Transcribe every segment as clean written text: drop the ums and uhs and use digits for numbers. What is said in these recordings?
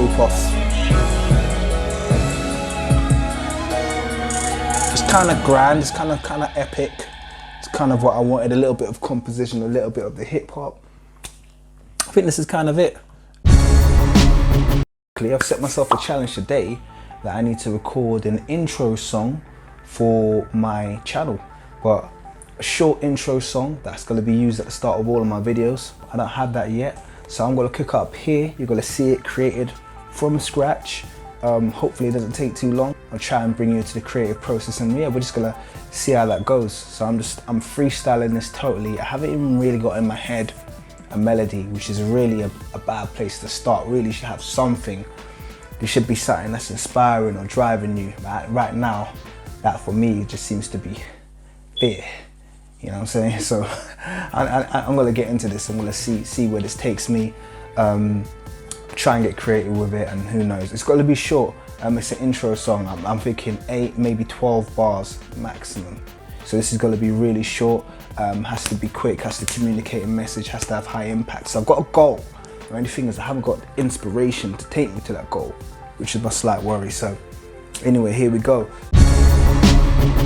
roof off. It's kind of grand, it's kind of epic. It's kind of what I wanted, a little bit of composition, a little bit of the hip hop. I think this is kind of it. I've set myself a challenge today that I need to record an intro song for my channel, but a short intro song that's going to be used at the start of all of my videos. I don't have that yet, so I'm going to cook up here. You're going to see it created from scratch. Hopefully it doesn't take too long. I'll try and bring you into the creative process, and yeah, we're just gonna see how that goes. So I'm freestyling this totally. I haven't even really got in my head a melody, which is really a bad place to start. Really, you should have something. There should be something that's inspiring or driving you. Right now, that for me just seems to be fear. You know what I'm saying? So I'm gonna get into this. I'm gonna see where this takes me. Try and get creative with it, and who knows. It's got to be short. It's an intro song. I'm thinking 8, maybe 12 bars maximum. So this is going to be really short. Has to be quick. Has to communicate a message. Has to have high impact. So I've got a goal. The only thing is I haven't got inspiration to take me to that goal, which is my slight worry. So anyway, here we go.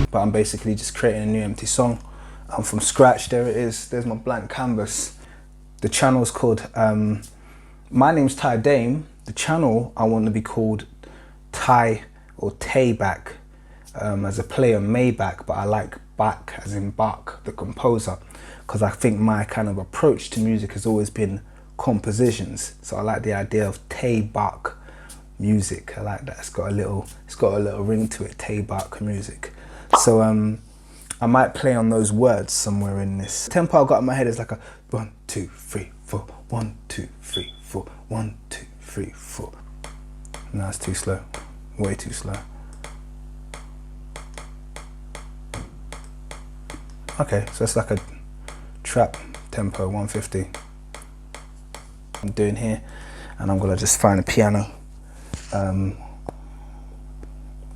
But I'm basically just creating a new empty song. From scratch. There it is. There's my blank canvas. The channel's called my name's Ty Dame. The channel I want to be called Ty or Tayback, as a play on Maybach, but I like back as in Bach, the composer, because I think my kind of approach to music has always been compositions. So I like the idea of Tayback music. I like that. It's got a little ring to it. Tayback music. So I might play on those words somewhere in this. The tempo I got in my head is like a 1, 2, 3, 4, 1, 2, 3, 4, 1, 2, 3, 4. No, it's too slow. Way too slow. Okay, so it's like a trap tempo, 150. I'm doing here, and I'm gonna just find a piano.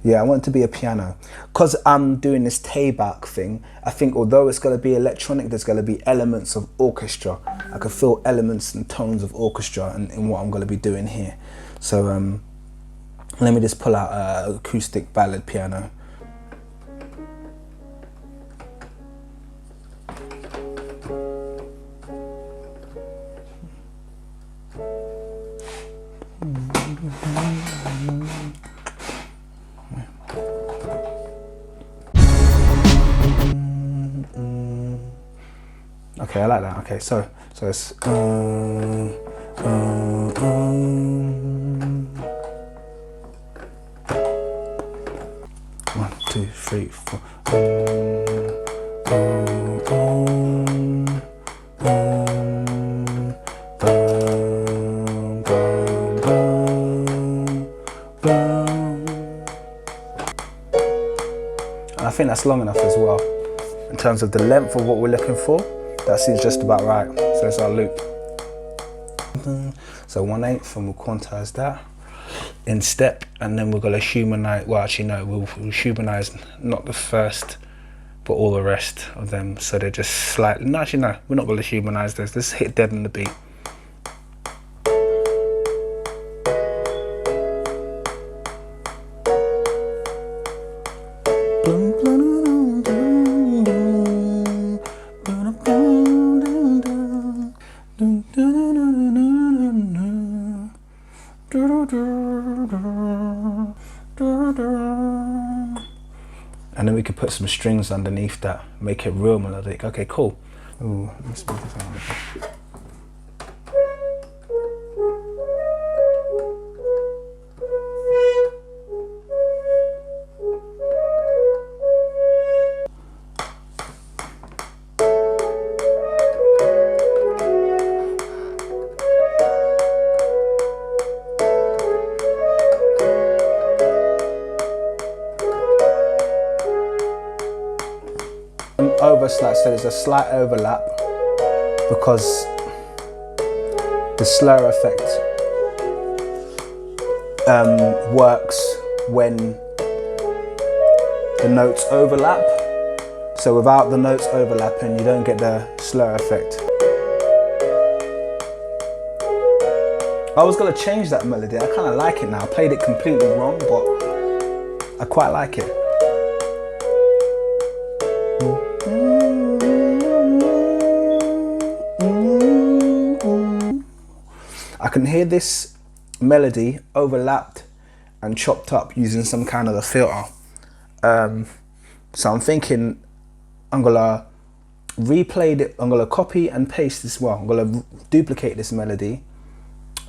Yeah, I want it to be a piano. Because I'm doing this Tayback thing, I think although it's gonna be electronic, there's gonna be elements of orchestra. I can feel elements and tones of orchestra in what I'm gonna be doing here. So let me just pull out an acoustic ballad piano. Okay, I like that. Okay, so it's 1, 2, 3, 4. And I think that's long enough as well. In terms of the length of what we're looking for, that seems just about right. So it's our loop. So 1/8, and we'll quantize that in step, and then we're gonna humanize. Well, actually no, we'll humanize not the first, but all the rest of them. So they're just slightly. No, actually no, we're not gonna humanize this. Let's hit dead on the beat. And then we could put some strings underneath that, make it real melodic. Okay, cool. Ooh, let's move this on. So there's a slight overlap because the slur effect works when the notes overlap. So without the notes overlapping, you don't get the slur effect. I was gonna change that melody. I kind of like it now. I played it completely wrong, but I quite like it. I can hear this melody overlapped and chopped up using some kind of a filter. So I'm thinking I'm gonna replay it. I'm gonna copy and paste this. Well, I'm gonna duplicate this melody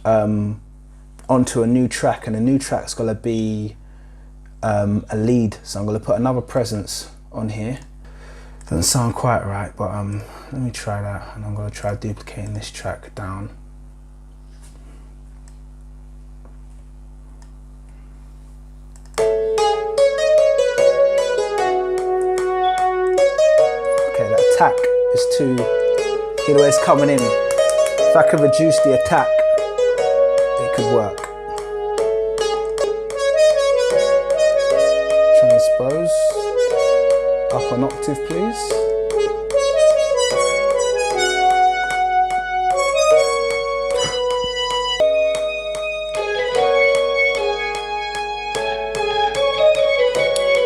onto a new track, and the new track's gonna be a lead. So I'm gonna put another presence on here. Doesn't sound quite right, but let me try that, and I'm gonna try duplicating this track down. Okay, that attack is too, hear the way it's coming in. If I could reduce the attack, it could work. Transpose, up an octave please.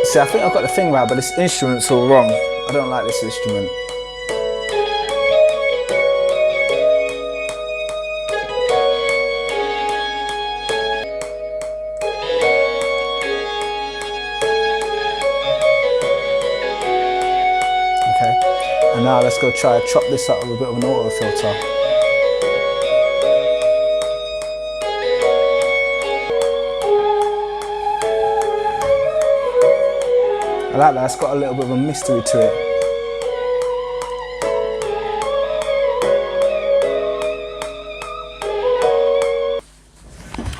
See, I think I've got the thing right, but this instrument's all wrong. I don't like this instrument. And now let's go try to chop this up with a bit of an auto filter. I like that, it's got a little bit of a mystery to it.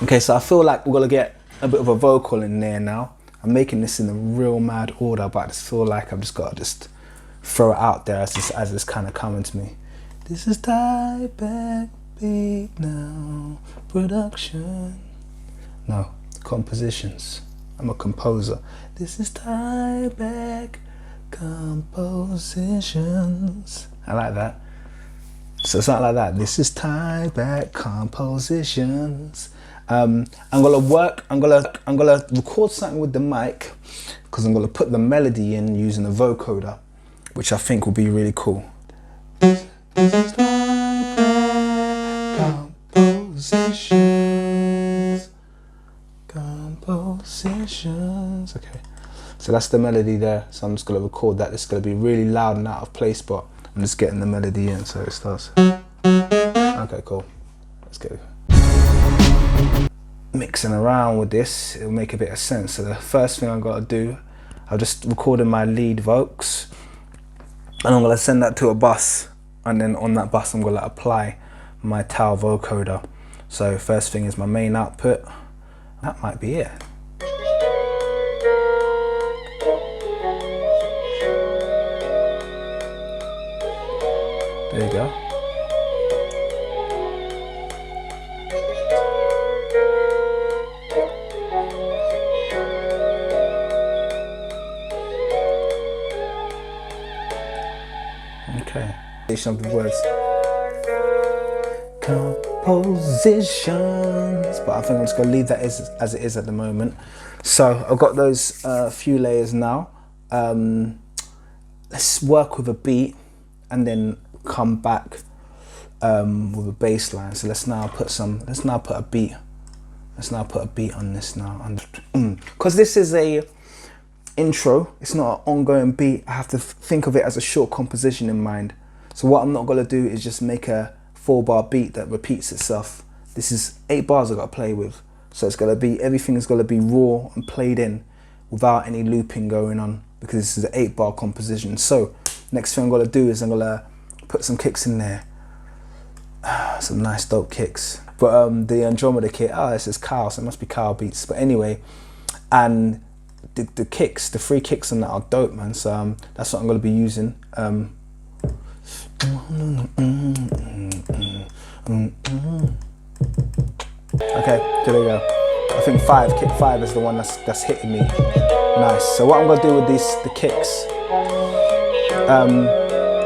Okay, so I feel like we're gonna get a bit of a vocal in there now. I'm making this in a real mad order, but I just feel like I've just got to throw it out there as it's kind of coming to me. This is tie back beat now, production. No, compositions. I'm a composer. This is tie back compositions. I like that. So it's not like that. This is tie back compositions. I'm gonna record something with the mic, because I'm gonna put the melody in using a vocoder, which I think will be really cool. This is tie back compositions. Compositions. Okay, so that's the melody there. So I'm just gonna record that. It's gonna be really loud and out of place, but I'm just getting the melody in, so it starts. Okay, cool. Let's go. Mixing around with this, it'll make a bit of sense. So the first thing I've got to do, I've just recorded my lead vocals, and I'm gonna send that to a bus, and then on that bus I'm gonna apply my tau vocoder. So first thing is my main output. That might be it. There you go. Okay. Some of the words. Compositions, but I think I'm just gonna leave that as it is at the moment. So I've got those few layers now. Let's work with a beat and then come back with a bass line. So let's now put a beat. Let's now put a beat on this now. Because this is a intro, it's not an ongoing beat. I have to think of it as a short composition in mind. So what I'm not gonna do is just make a 4-bar beat that repeats itself. This is 8 bars I've got to play with. So it's gonna be, everything is gonna be raw and played in without any looping going on, because this is an 8-bar composition. So next thing I'm gonna do is I'm gonna put some kicks in there. Some nice dope kicks. But the Andromeda kit, this is Kyle, so it must be Kyle beats. But anyway, and the kicks, the 3 kicks on that are dope, man. So that's what I'm gonna be using. Okay, there we go. I think kick 5 is the one that's hitting me. Nice. So what I'm gonna do with the kicks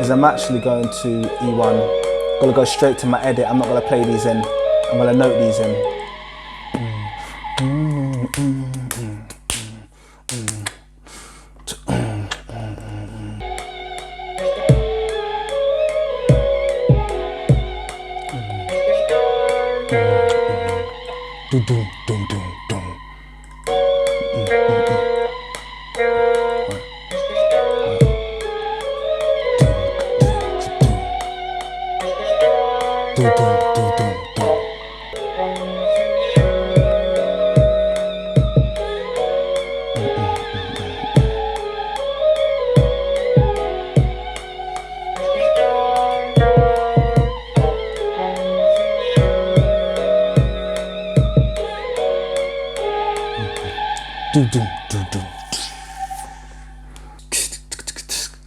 is I'm actually going to E1. I'm gonna go straight to my edit. I'm not gonna play these in. I'm gonna note these in.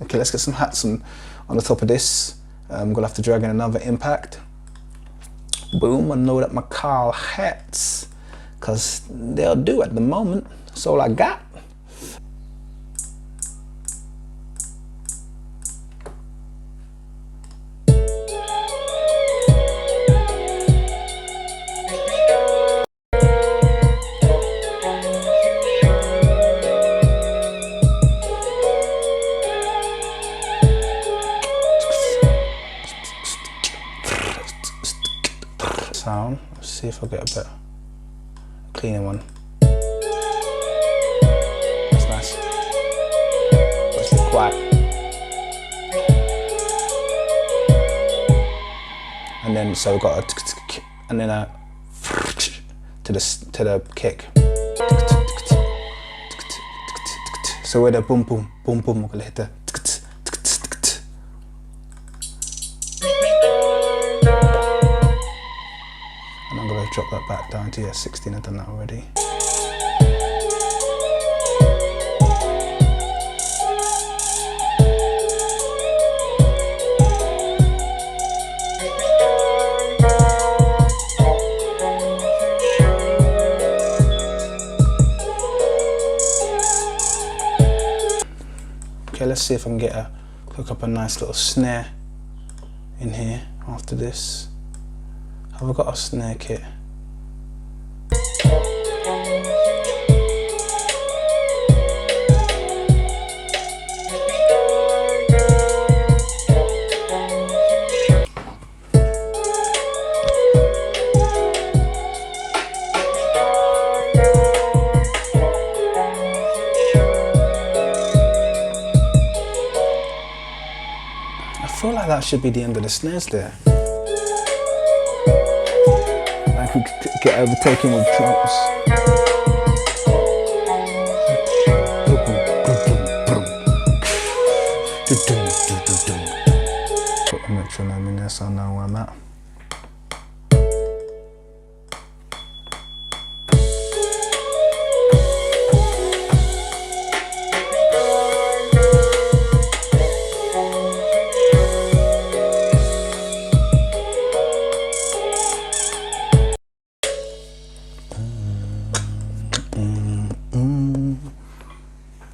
Okay, let's get some hats on the top of this. I'm gonna have to drag in another impact. Boom, I know that my Carl hats, cause they'll do at the moment. That's all I got. Sound. Let's see if I get a better, cleaner one. That's nice. Let's be quiet. And then so we've got a and then a to the kick. So with a boom boom boom boom, we're gonna hit the. And I'm going to drop that back down to 16, I've done that already. Okay, let's see if I can hook up a nice little snare in here after this. Have I got a snare kit? I feel like that should be the end of the snares there. I could get overtaken with drums. Put the metronome in there so I know where I'm at.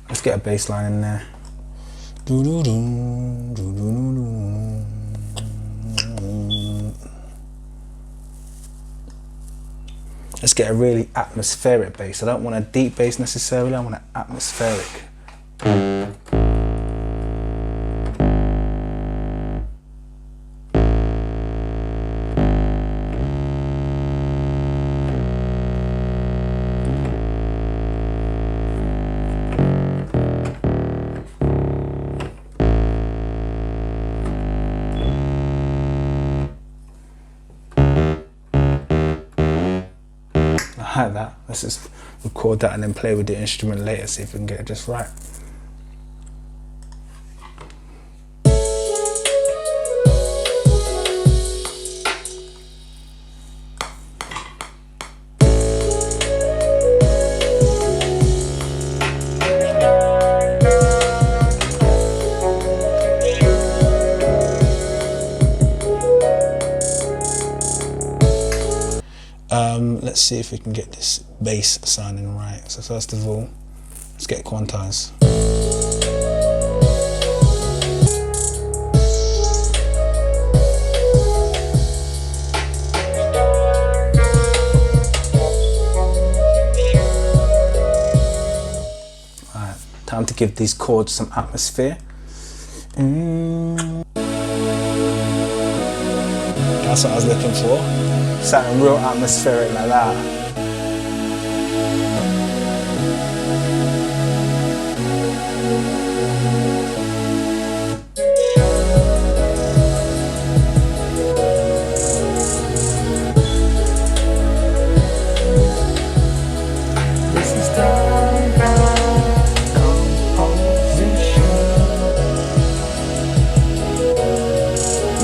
Let's get a bass line in there. Let's get a really atmospheric bass. I don't want a deep bass necessarily, I want an atmospheric. Like that. Let's just record that and then play with the instrument later, see if we can get it just right. Let's see if we can get this bass sounding right. So first of all, let's get quantized. Trying to give these chords some atmosphere. That's what I was looking for. Something real atmospheric like that.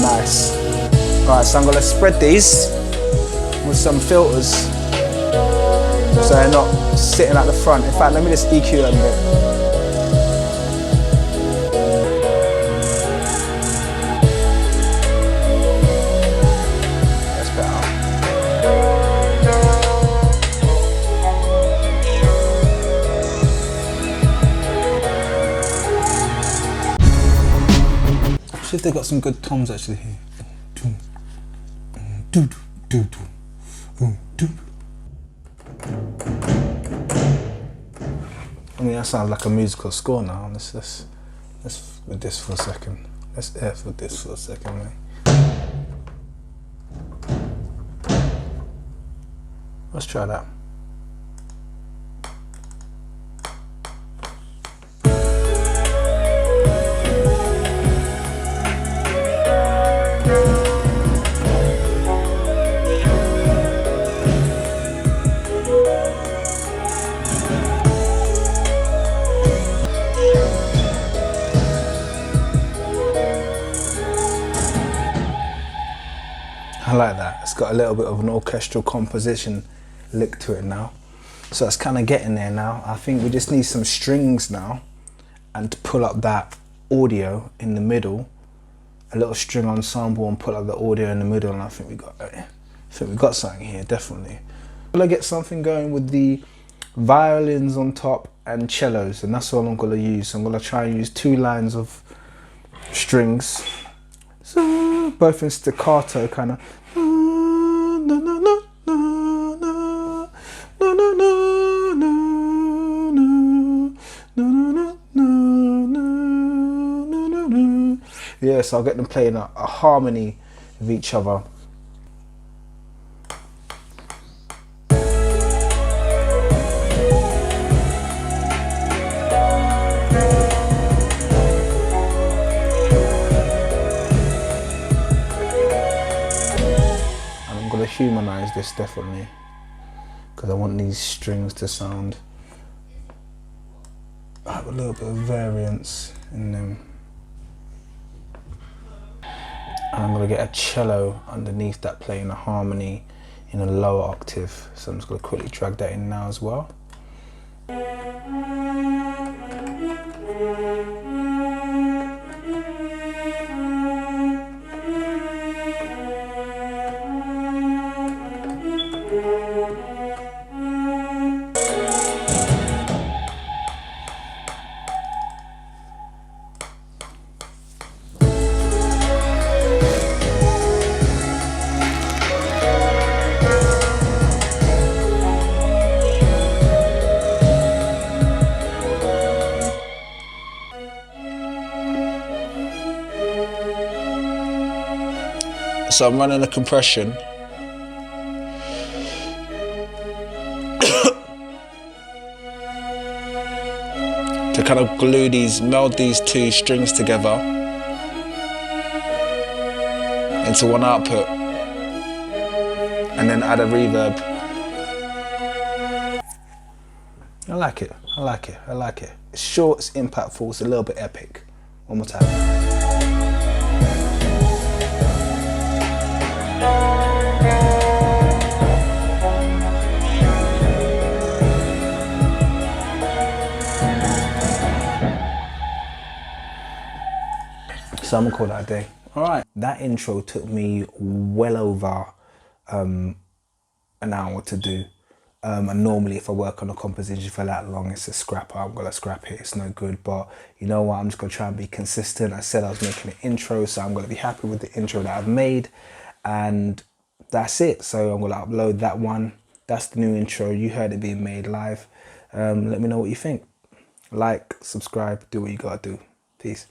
Nice. Alright, so I'm going to spread these with some filters so they're not sitting at the front. In fact, let me just EQ them a bit. That's better. See if they got some good toms actually here. I mean, that sounds like a musical score now. Let's with this for a second. Let's F with this for a second, man. Let's try that. I like that. It's got a little bit of an orchestral composition lick to it now. So it's kind of getting there now. I think we just need some strings now and to pull up that audio in the middle. A little string ensemble and pull up the audio in the middle, and I think we got something here, definitely. I'm gonna get something going with the violins on top and cellos, and that's all I'm gonna use. So I'm gonna try and use 2 lines of strings. So both in staccato kind of. Yeah, so I'll get them playing a harmony with each other. Humanize this definitely, because I want these strings to sound have a little bit of variance in them. And I'm going to get a cello underneath that playing a harmony in a lower octave, so I'm just going to quickly drag that in now as well. So I'm running a compression. To kind of meld these 2 strings together into one output, and then add a reverb. I like it, I like it, I like it. It's short, it's impactful, it's a little bit epic. One more time. So I'm gonna call that a day. All right, that intro took me well over an hour to do. And normally if I work on a composition for that long, it's a scrapper. I'm gonna scrap it, it's no good. But you know what, I'm just gonna try and be consistent. I said I was making an intro, so I'm gonna be happy with the intro that I've made. And that's it. So I'm gonna upload that one. That's the new intro. You heard it being made live. Let me know what you think. Like, subscribe, do what you gotta do. Peace.